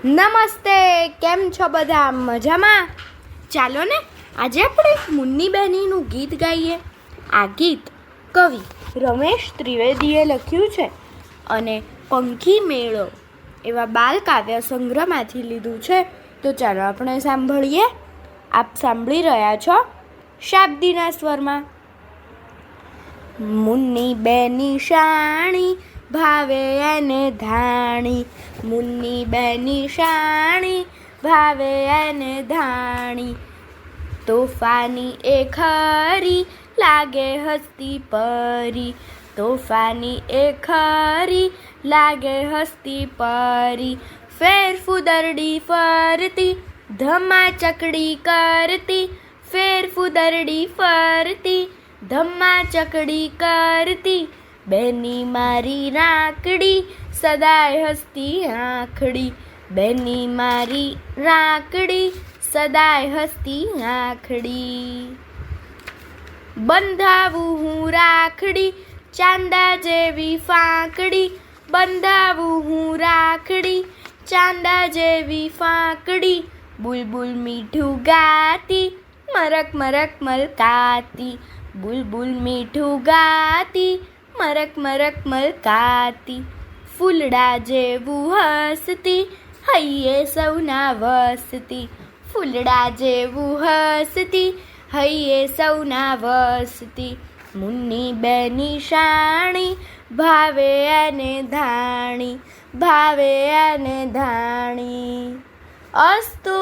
નમસ્તે, કેમ છો બધા? મજામાં? ચાલો ને આજે આપણે મુન્ની બહેનીનું ગીત ગાઈએ. આ ગીત કવિ રમેશ ત્રિવેદીએ લખ્યું છે અને પંખી મેળો એવા બાલ કાવ્ય સંગ્રહમાંથી લીધું છે. તો ચાલો આપણે સાંભળીએ. આપ સાંભળી રહ્યા છો શાબ્દીના સ્વરમાં. મુન્ની બેની શાણી ભાવે એને ધાણી, મુન્ની બેની શાણી ભાવે એને ધાણી. તોફાની એ ખરી લાગે હસતી પરી, તોફાની એ ખરી લાગે હસતી પરી. ફેર ફુદરડી ફરતી ધમ્મા ચકડી કરતી, ફેર ફુદરડી ફરતી ધમ્મા ચકડી કરતી. બેની મારી રાકડી સદાય હસતી આંખડી, બેની મારી રાકડી સદાય હસતી આંખડી. બંધાવું હું રાખડી ચાંદા જેવી ફાંકડી, બંધાવું હું રાખડી ચાંદા જેવી ફાંકડી. બુલબુલ મીઠું ગાતી મરક મરક મલકાતી, બુલબુલ મીઠું ગાતી મરક મરક મલકાતી. ફૂલડા જેવું હસતી હૈયે સૌના વસતી, ફૂલડા જેવું હસતી હૈયે સૌના વસતી. મુન્ની બેની શાણી ભાવે એને ધાણી, ભાવે એને ધાણી. અસ્તુ.